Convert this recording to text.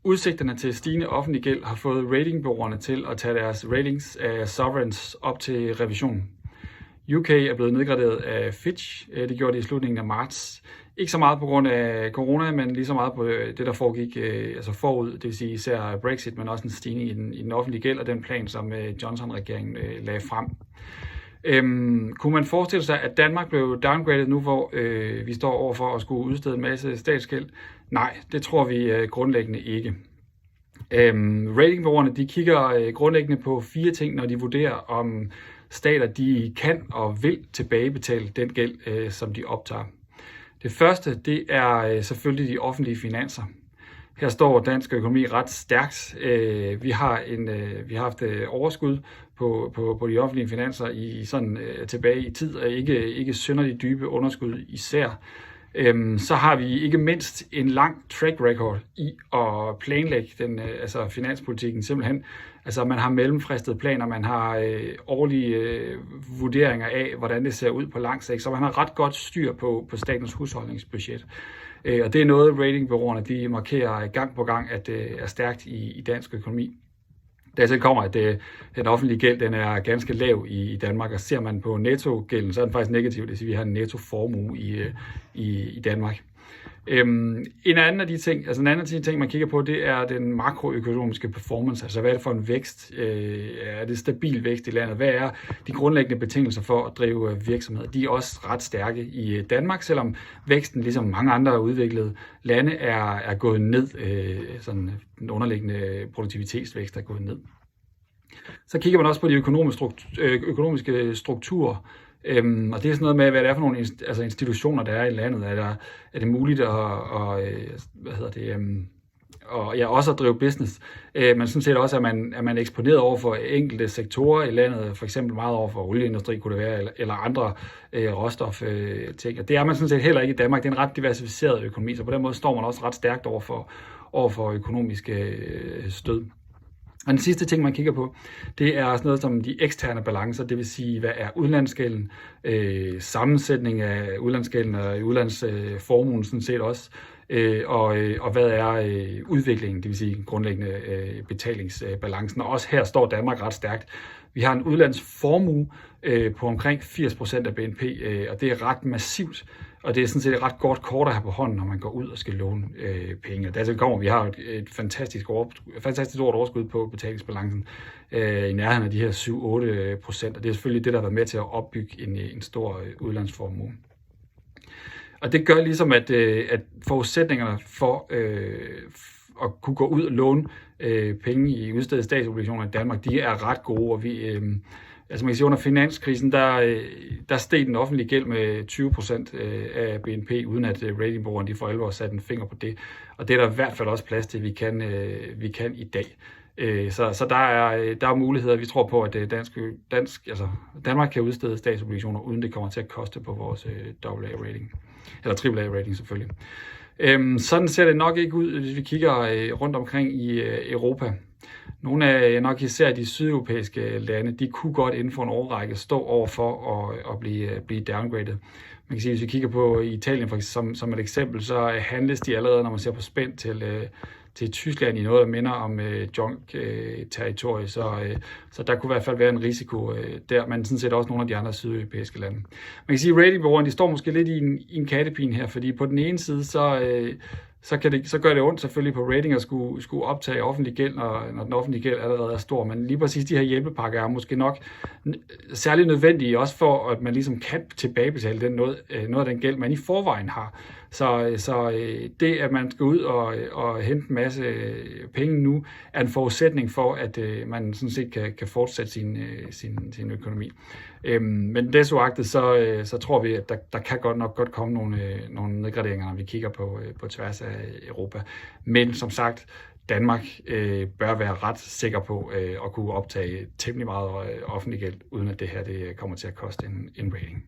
Udsigterne til stigende offentlig gæld har fået ratingbureauerne til at tage deres ratings af sovereigns op til revision. UK er blevet nedgraderet af Fitch. Det gjorde de i slutningen af marts. Ikke så meget på grund af corona, men lige så meget på det, der foregik forud. Det vil sige især Brexit, men også en stigning i den offentlige gæld og den plan, som Johnson-regeringen lagde frem. Kunne man forestille sig, at Danmark blev downgraded nu, hvor vi står overfor at skulle udstede en masse statsgæld? Nej, det tror vi grundlæggende ikke. Ratingbureauerne de kigger grundlæggende på 4 ting, når de vurderer, om stater de kan og vil tilbagebetale den gæld, som de optager. Det første, det er selvfølgelig de offentlige finanser. Her står dansk økonomi ret stærkt. Vi har haft overskud på de offentlige finanser i sådan tilbage i tid, og ikke synderligt dybe underskud især. Så har vi ikke mindst en lang track record i at planlægge finanspolitikken simpelthen. Altså man har mellemfristede planer, man har årlige vurderinger af, hvordan det ser ud på lang sigt, så man har ret godt styr på statens husholdningsbudget. Og det er noget, ratingbureauerne de markerer gang på gang, at det er stærkt i dansk økonomi. Dertil kommer, at den offentlige gæld den er ganske lav i Danmark, og ser man på nettogælden, så er den faktisk negativ. Det vil sige, at vi har en nettoformue i Danmark. En anden ting, man kigger på, det er den makroøkonomiske performance. Altså, hvad er det for en vækst? Er det stabil vækst i landet? Hvad er de grundlæggende betingelser for at drive virksomheder? De er også ret stærke i Danmark, selvom væksten, ligesom mange andre udviklede lande, er gået ned. Sådan den underliggende produktivitetsvækst er gået ned. Så kigger man også på de økonomiske strukturer. Og det er sådan noget med, hvad det er for nogle institutioner, der er i landet. Er det muligt også at drive business, men sådan set også, at man er eksponeret over for enkelte sektorer i landet, for eksempel meget over for olieindustri, kunne det være, eller andre råstofting. Og det er man sådan set heller ikke i Danmark. Det er en ret diversificeret økonomi, så på den måde står man også ret stærkt over for økonomiske stød. Og den sidste ting, man kigger på, det er sådan noget som de eksterne balancer, det vil sige, hvad er udlandsgælden, sammensætning af udlandsgælden og udlandsformuen sådan set også, og hvad er udviklingen, det vil sige grundlæggende betalingsbalancen. Og også her står Danmark ret stærkt. Vi har en udlandsformue på omkring 80% af BNP, og det er ret massivt. Og det er sådan set et ret godt kort at have på hånden, når man går ud og skal låne penge. Dertil kommer, vi har et fantastisk stort overskud på betalingsbalancen i nærheden af de her 7-8%. Og det er selvfølgelig det, der har været med til at opbygge en stor udlandsformue. Og det gør ligesom, at forudsætningerne for at kunne gå ud og låne penge i udstedte statsobligationer i Danmark, de er ret gode. Og man kan sige, under finanskrisen, der steg den offentlige gæld med 20% af BNP, uden at ratingbureauerne de for alvor satte en finger på det. Og det er der i hvert fald også plads til, vi kan i dag. Så der er muligheder. Vi tror på, at Danmark kan udstede statsobligationer, uden det kommer til at koste på vores AA-rating. Eller AAA-rating selvfølgelig. Sådan ser det nok ikke ud, hvis vi kigger rundt omkring i Europa. Nogle af nok især de sydeuropæiske lande, de kunne godt inden for en årrække stå over for at blive downgraded. Man kan sige, hvis vi kigger på Italien for eksempel, som et eksempel, så handles de allerede, når man ser på spænd til Tyskland i noget, der minder om junk-territorie. Så der kunne i hvert fald være en risiko der, men sådan set også nogle af de andre sydeuropæiske lande. Man kan sige, at ratingbureauerne, de står måske lidt i en kattepine her, fordi på den ene side, så gør det ondt selvfølgelig på rating at skulle optage offentlig gæld, når den offentlige gæld allerede er stor. Men lige præcis de her hjælpepakker er måske nok særligt nødvendige, også for at man ligesom kan tilbagebetale noget af den gæld, man i forvejen har. Så det, at man skal ud og hente en masse penge nu, er en forudsætning for, at man sådan set kan fortsætte sin økonomi. Men desuagtet, så tror vi, at der kan godt komme nogle nedgraderinger, når vi kigger på tværs af Europa. Men som sagt, Danmark bør være ret sikker på at kunne optage temmelig meget offentlig gæld, uden at det her det kommer til at koste en rating.